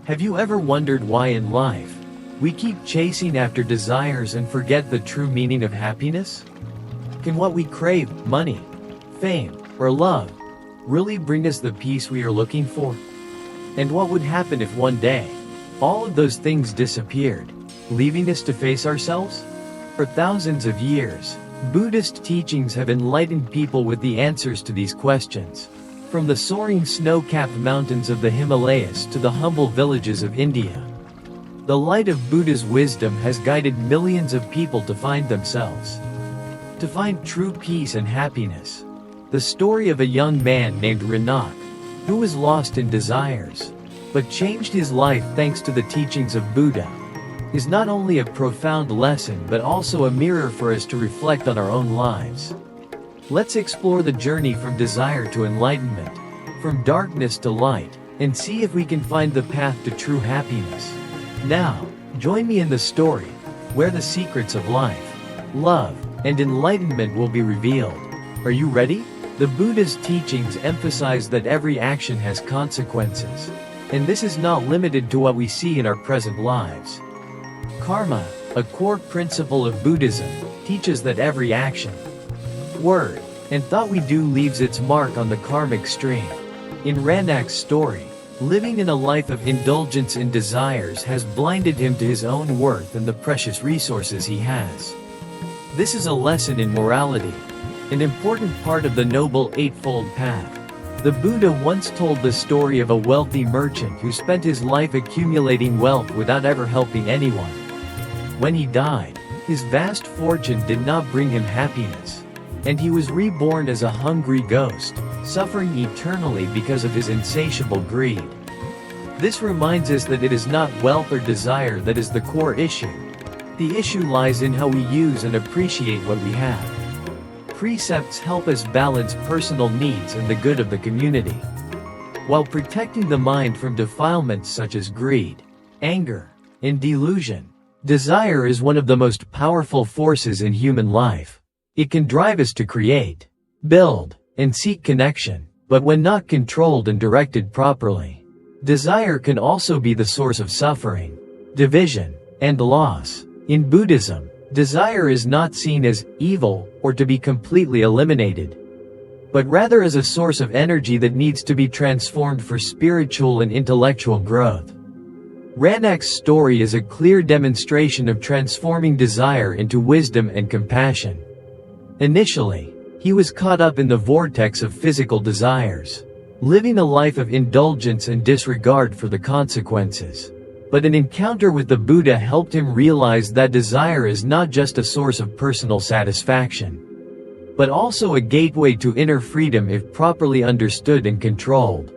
Have you ever wondered why in life we keep chasing after desires and forget the true meaning of happiness? Can what we crave, money, fame, or love, really bring us the peace we are looking for? And what would happen if one day all of those things disappeared, leaving us to face ourselves? For thousands of years, Buddhist teachings have enlightened people with the answers to these questions. From the soaring snow-capped mountains of the Himalayas to the humble villages of India, the light of Buddha's wisdom has guided millions of people to find themselves, to find true peace and happiness. The story of a young man named Ranak, who was lost in desires, but changed his life thanks to the teachings of Buddha, is not only a profound lesson but also a mirror for us to reflect on our own lives. Let's explore the journey from desire to enlightenment, from darkness to light, and see if we can find the path to true happiness. Now, join me in the story, where the secrets of life, love, and enlightenment will be revealed. Are you ready? The Buddha's teachings emphasize that every action has consequences, and this is not limited to what we see in our present lives. Karma, a core principle of Buddhism, teaches that every action, word, and thought we do leaves its mark on the karmic stream. In Ranak's story, living in a life of indulgence in desires has blinded him to his own worth and the precious resources he has. This is a lesson in morality, an important part of the Noble Eightfold Path. The Buddha once told the story of a wealthy merchant who spent his life accumulating wealth without ever helping anyone. When he died, his vast fortune did not bring him happiness, and he was reborn as a hungry ghost, suffering eternally because of his insatiable greed. This reminds us that it is not wealth or desire that is the core issue. The issue lies in how we use and appreciate what we have. Precepts help us balance personal needs and the good of the community, while protecting the mind from defilements such as greed, anger, and delusion. Desire is one of the most powerful forces in human life. It can drive us to create, build, and seek connection, but when not controlled and directed properly, desire can also be the source of suffering, division, and loss. In Buddhism, desire is not seen as evil or to be completely eliminated, but rather as a source of energy that needs to be transformed for spiritual and intellectual growth. Ranak's story is a clear demonstration of transforming desire into wisdom and compassion. Initially, he was caught up in the vortex of physical desires, living a life of indulgence and disregard for the consequences. But an encounter with the Buddha helped him realize that desire is not just a source of personal satisfaction, but also a gateway to inner freedom if properly understood and controlled.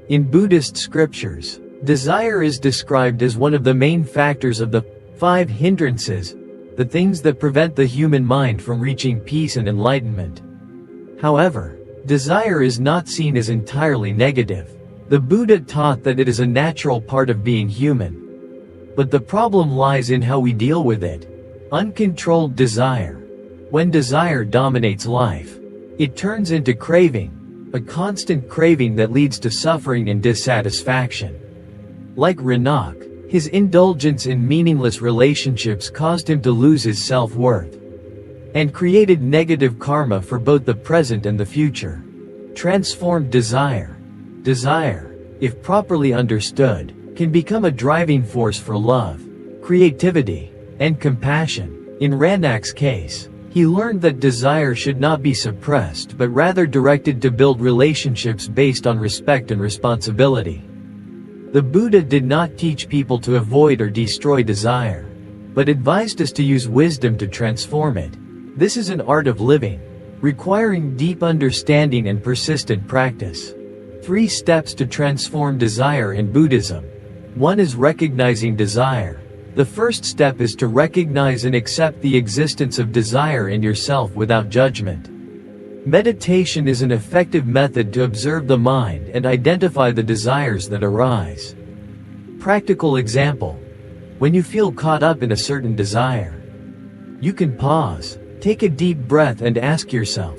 In Buddhist scriptures, desire is described as one of the main factors of the 5 hindrances, the things that prevent the human mind from reaching peace and enlightenment. However, desire is not seen as entirely negative. The Buddha taught that it is a natural part of being human. But the problem lies in how we deal with it. Uncontrolled desire. When desire dominates life, it turns into craving, a constant craving that leads to suffering and dissatisfaction. Like Ranak, his indulgence in meaningless relationships caused him to lose his self-worth, and created negative karma for both the present and the future. Transformed desire. Desire, if properly understood, can become a driving force for love, creativity, and compassion. In Ranak's case, he learned that desire should not be suppressed but rather directed to build relationships based on respect and responsibility. The Buddha did not teach people to avoid or destroy desire, but advised us to use wisdom to transform it. This is an art of living, requiring deep understanding and persistent practice. 3 steps to transform desire in Buddhism. 1 is recognizing desire. The first step is to recognize and accept the existence of desire in yourself without judgment. Meditation is an effective method to observe the mind and identify the desires that arise. Practical example. When you feel caught up in a certain desire, you can pause, take a deep breath and ask yourself,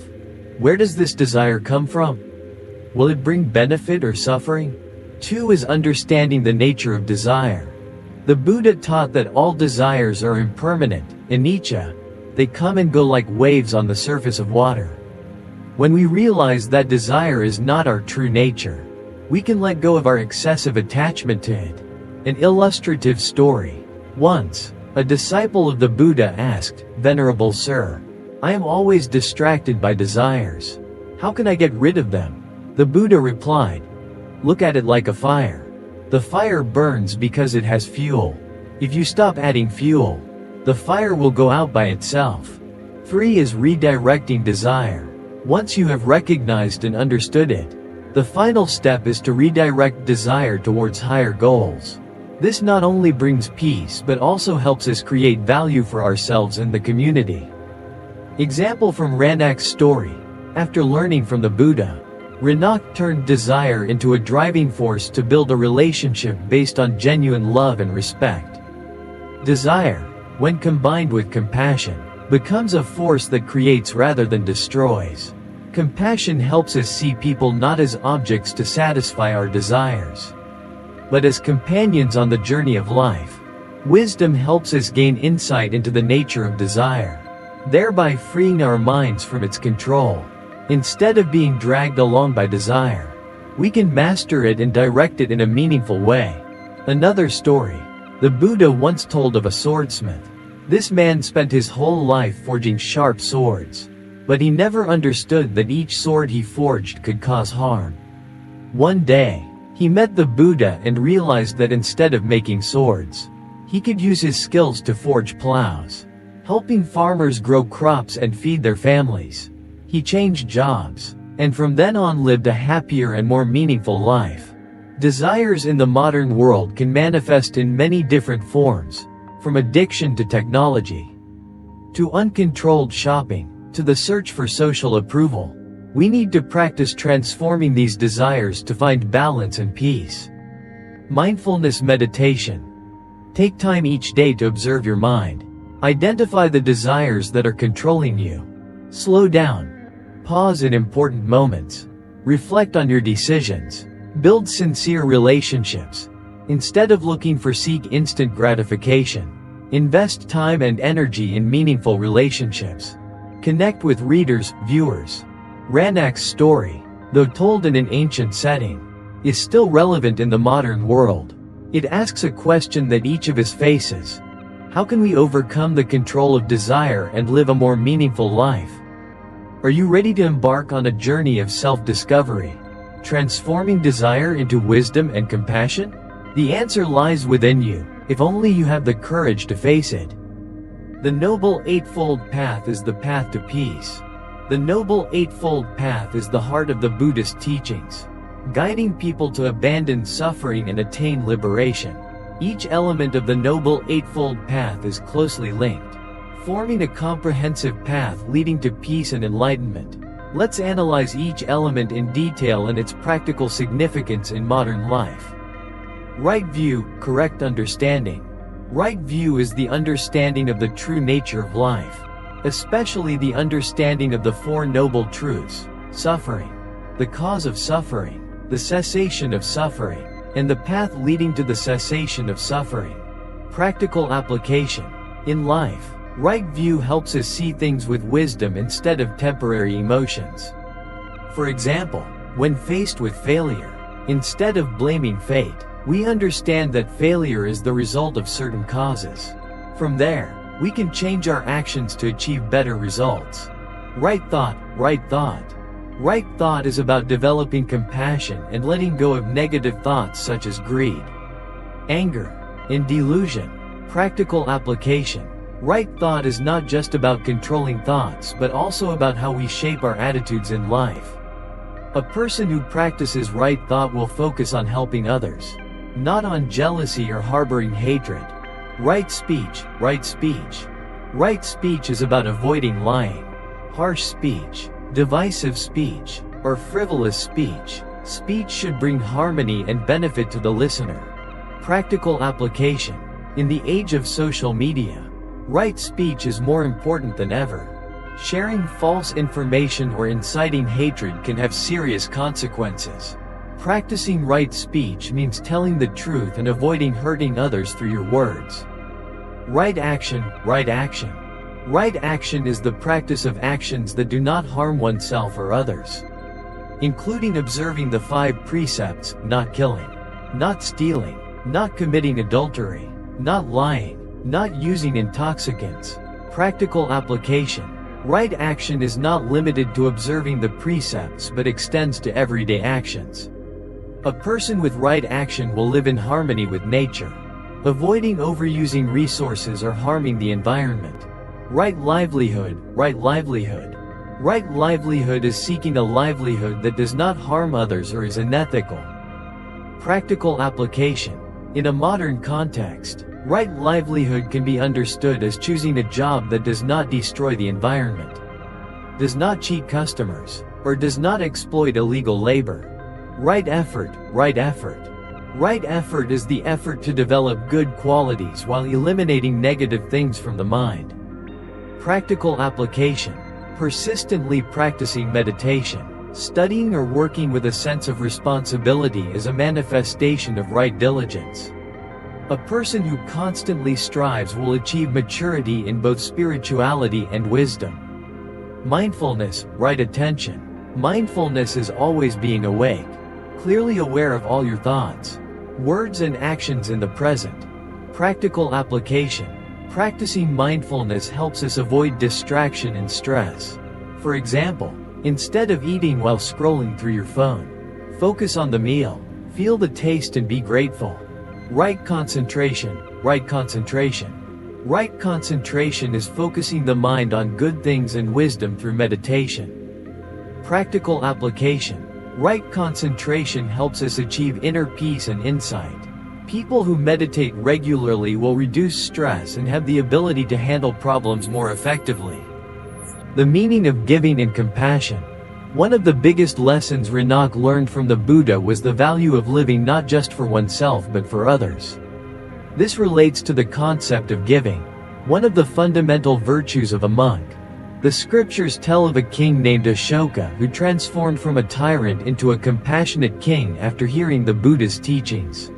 where does this desire come from? Will it bring benefit or suffering? 2 is understanding the nature of desire. The Buddha taught that all desires are impermanent, anicca. They come and go like waves on the surface of water. When we realize that desire is not our true nature, we can let go of our excessive attachment to it. An illustrative story. Once, a disciple of the Buddha asked, "Venerable Sir, I am always distracted by desires. How can I get rid of them?" The Buddha replied, "Look at it like a fire. The fire burns because it has fuel. If you stop adding fuel, the fire will go out by itself." 3 is redirecting desire. Once you have recognized and understood it, the final step is to redirect desire towards higher goals. This not only brings peace but also helps us create value for ourselves and the community. Example from Ranak's story. After learning from the Buddha, Ranak turned desire into a driving force to build a relationship based on genuine love and respect. Desire, when combined with compassion, becomes a force that creates rather than destroys. Compassion helps us see people not as objects to satisfy our desires, but as companions on the journey of life. Wisdom helps us gain insight into the nature of desire, thereby freeing our minds from its control. Instead of being dragged along by desire, we can master it and direct it in a meaningful way. Another story. The Buddha once told of a swordsmith. This man spent his whole life forging sharp swords, but he never understood that each sword he forged could cause harm. One day, he met the Buddha and realized that instead of making swords, he could use his skills to forge plows, helping farmers grow crops and feed their families. He changed jobs, and from then on lived a happier and more meaningful life. Desires in the modern world can manifest in many different forms, from addiction to technology, to uncontrolled shopping, to the search for social approval. We need to practice transforming these desires to find balance and peace. Mindfulness meditation. Take time each day to observe your mind. Identify the desires that are controlling you. Slow down. Pause in important moments. Reflect on your decisions. Build sincere relationships. Instead of looking for instant gratification, invest time and energy in meaningful relationships. Connect with readers, viewers. Ranak's story, though told in an ancient setting, is still relevant in the modern world. It asks a question that each of us faces. How can we overcome the control of desire and live a more meaningful life? Are you ready to embark on a journey of self-discovery, transforming desire into wisdom and compassion? The answer lies within you, if only you have the courage to face it. The Noble Eightfold Path is the path to peace. The Noble Eightfold Path is the heart of the Buddhist teachings, guiding people to abandon suffering and attain liberation. Each element of the Noble Eightfold Path is closely linked, forming a comprehensive path leading to peace and enlightenment. Let's analyze each element in detail and its practical significance in modern life. Right view, correct understanding. Right view is the understanding of the true nature of life, especially the understanding of the Four Noble Truths: suffering, the cause of suffering, the cessation of suffering, and the path leading to the cessation of suffering. Practical application. In life, right view helps us see things with wisdom instead of temporary emotions. For example, when faced with failure, instead of blaming fate, we understand that failure is the result of certain causes. From there, we can change our actions to achieve better results. Right thought, right thought. Right thought is about developing compassion and letting go of negative thoughts such as greed, anger, and delusion. Practical application. Right thought is not just about controlling thoughts but also about how we shape our attitudes in life. A person who practices right thought will focus on helping others, not on jealousy or harboring hatred. Right speech, right speech. Right speech is about avoiding lying, harsh speech, divisive speech, or frivolous speech. Speech should bring harmony and benefit to the listener. Practical application. In the age of social media, right speech is more important than ever. Sharing false information or inciting hatred can have serious consequences. Practicing right speech means telling the truth and avoiding hurting others through your words. Right action, right action. Right action is the practice of actions that do not harm oneself or others, including observing the 5 precepts: not killing, not stealing, not committing adultery, not lying, not using intoxicants. Practical application. Right action is not limited to observing the precepts but extends to everyday actions. A person with right action will live in harmony with nature, avoiding overusing resources or harming the environment. Right livelihood, right livelihood. Right livelihood is seeking a livelihood that does not harm others or is unethical. Practical application. In a modern context, right livelihood can be understood as choosing a job that does not destroy the environment, does not cheat customers, or does not exploit illegal labor. Right effort, right effort. Right effort is the effort to develop good qualities while eliminating negative things from the mind. Practical application. Persistently practicing meditation, studying or working with a sense of responsibility is a manifestation of right diligence. A person who constantly strives will achieve maturity in both spirituality and wisdom. Mindfulness, right attention. Mindfulness is always being awake, clearly aware of all your thoughts, words and actions in the present. Practical application. Practicing mindfulness helps us avoid distraction and stress. For example, instead of eating while scrolling through your phone, focus on the meal, feel the taste and be grateful. Right concentration, right concentration. Right concentration is focusing the mind on good things and wisdom through meditation. Practical application. Right concentration helps us achieve inner peace and insight. People who meditate regularly will reduce stress and have the ability to handle problems more effectively. The meaning of giving and compassion. One of the biggest lessons Renak learned from the Buddha was the value of living not just for oneself but for others. This relates to the concept of giving, one of the fundamental virtues of a monk. The scriptures tell of a king named Ashoka who transformed from a tyrant into a compassionate king after hearing the Buddha's teachings.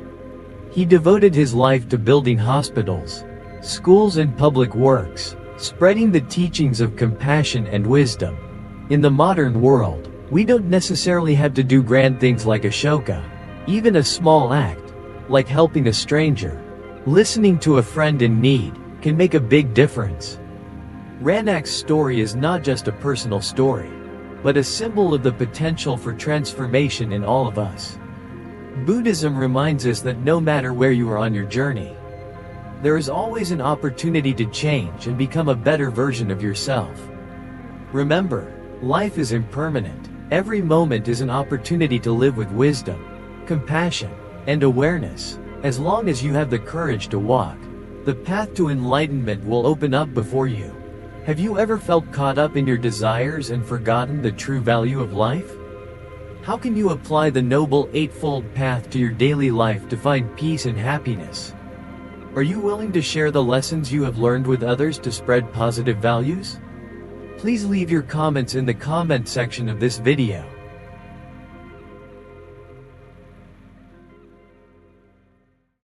He devoted his life to building hospitals, schools and public works, spreading the teachings of compassion and wisdom. In the modern world, we don't necessarily have to do grand things like Ashoka. Even a small act, like helping a stranger, listening to a friend in need, can make a big difference. Ranak's story is not just a personal story, but a symbol of the potential for transformation in all of us. Buddhism reminds us that no matter where you are on your journey, there is always an opportunity to change and become a better version of yourself. Remember, life is impermanent. Every moment is an opportunity to live with wisdom, compassion, and awareness. As long as you have the courage to walk, the path to enlightenment will open up before you. Have you ever felt caught up in your desires and forgotten the true value of life? How can you apply the Noble Eightfold Path to your daily life to find peace and happiness? Are you willing to share the lessons you have learned with others to spread positive values? Please leave your comments in the comment section of this video.